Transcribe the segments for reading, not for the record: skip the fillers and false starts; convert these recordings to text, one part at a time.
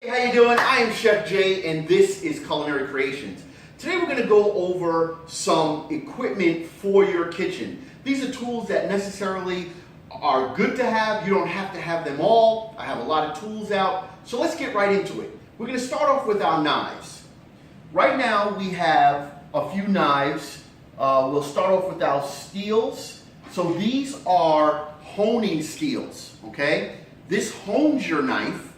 Hey, how you doing? I am Chef Jay and this is Culinary Creations. Today we're going to go over some equipment for your kitchen. These are tools that necessarily are good to have. You don't have to have them all. I have a lot of tools out. So let's get right into it. We're going to start off with our knives. Right now we have a few knives. We'll start off with our steels. So these are honing steels, okay? This hones your knife.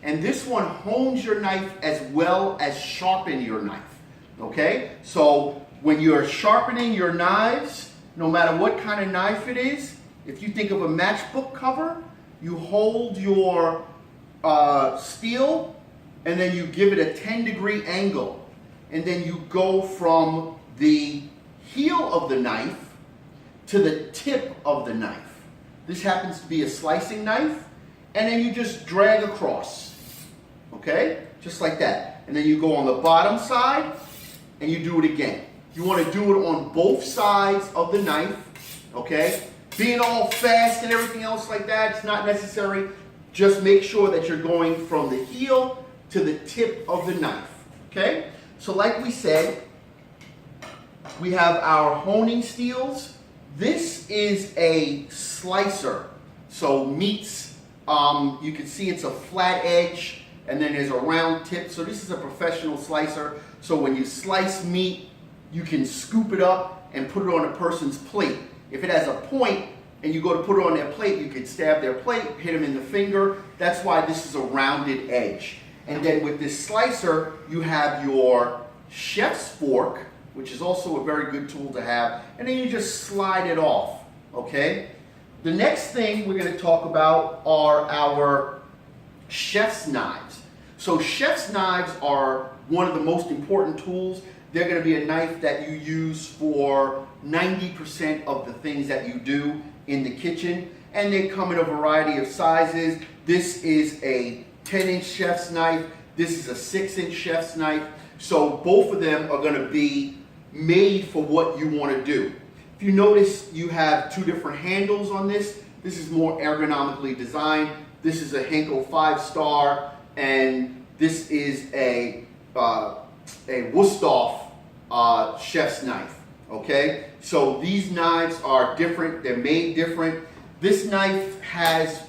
And this one hones your knife as well as sharpen your knife, okay? So when you're sharpening your knives, no matter what kind of knife it is, if you think of a matchbook cover, you hold your steel and then you give it a 10-degree angle. And then you go from the heel of the knife to the tip of the knife. This happens to be a slicing knife. And then you just drag across. Okay, just like that. And then you go on the bottom side and you do it again. You want to do it on both sides of the knife, okay? Being all fast and everything else like that, it's not necessary. Just make sure that you're going from the heel to the tip of the knife, okay? So like we said, we have our honing steels. This is a slicer. So meats, you can see it's a flat edge. And then there's a round tip. So this is a professional slicer. So when you slice meat, you can scoop it up and put it on a person's plate. If it has a point and you go to put it on their plate, you could stab their plate, hit them in the finger. That's why this is a rounded edge. And then with this slicer, you have your chef's fork, which is also a very good tool to have. And then you just slide it off, okay? The next thing we're gonna talk about are our chef's knives. So chef's knives are one of the most important tools. They're going to be a knife that you use for 90% of the things that you do in the kitchen. And they come in a variety of sizes. This is a 10-inch chef's knife. This is a 6-inch chef's knife. So both of them are going to be made for what you want to do. If you notice, you have two different handles on this. This is more ergonomically designed. This is a Henkel 5-star, and this is a Wusthof chef's knife, okay? So these knives are different, they're made different. This knife has,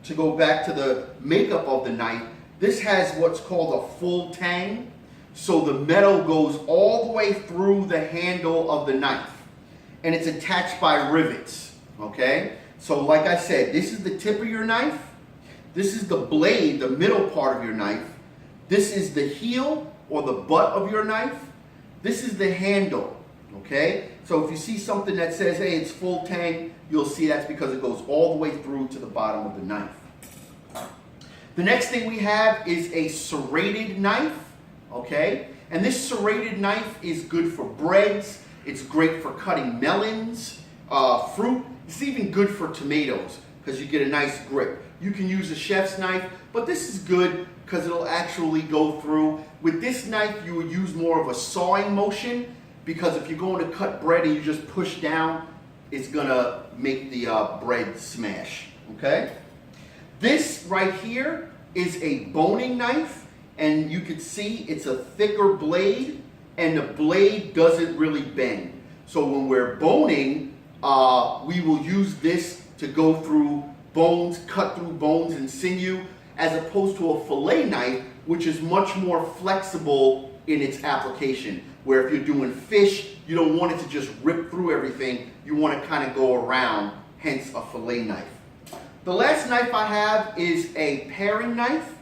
to go back to the makeup of the knife, this has what's called a full tang. So the metal goes all the way through the handle of the knife, and it's attached by rivets, okay? So like I said, this is the tip of your knife. This is the blade, the middle part of your knife. This is the heel or the butt of your knife. This is the handle, okay? So if you see something that says, hey, it's full tang, you'll see that's because it goes all the way through to the bottom of the knife. The next thing we have is a serrated knife, okay? And this serrated knife is good for breads. It's great for cutting melons, fruit. It's even good for tomatoes because you get a nice grip. You can use a chef's knife, but this is good because it'll actually go through. With this knife, you would use more of a sawing motion because if you're going to cut bread and you just push down, it's gonna make the bread smash, okay? This right here is a boning knife, and you can see it's a thicker blade, and the blade doesn't really bend. So when we're boning, we will use this to go through bones, cut through bones and sinew, as opposed to a fillet knife, which is much more flexible in its application. Where if you're doing fish, you don't want it to just rip through everything. You want to kind of go around, hence a fillet knife. The last knife I have is a paring knife.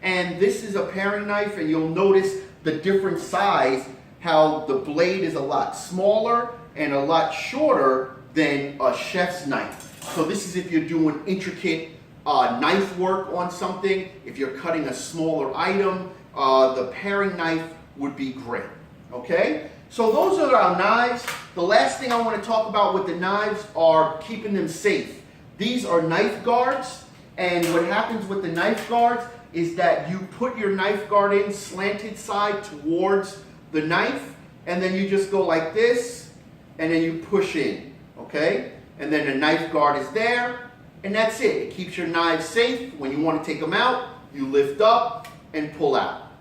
And this is a paring knife, and you'll notice the different size, how the blade is a lot smaller and a lot shorter than a chef's knife. So this is if you're doing intricate knife work on something. If you're cutting a smaller item, the paring knife would be great, okay? So those are our knives. The last thing I want to talk about with the knives are keeping them safe. These are knife guards, and what happens with the knife guards is that you put your knife guard in slanted side towards the knife, and then you just go like this, and then you push in, okay? And then the knife guard is there, and that's it. It keeps your knives safe. When you want to take them out, you lift up, and pull out.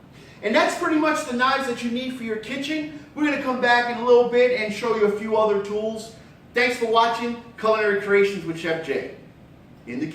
And that's pretty much the knives that you need for your kitchen. We're going to come back in a little bit and show you a few other tools. Thanks for watching Culinary Creations with Chef Jay in the kitchen.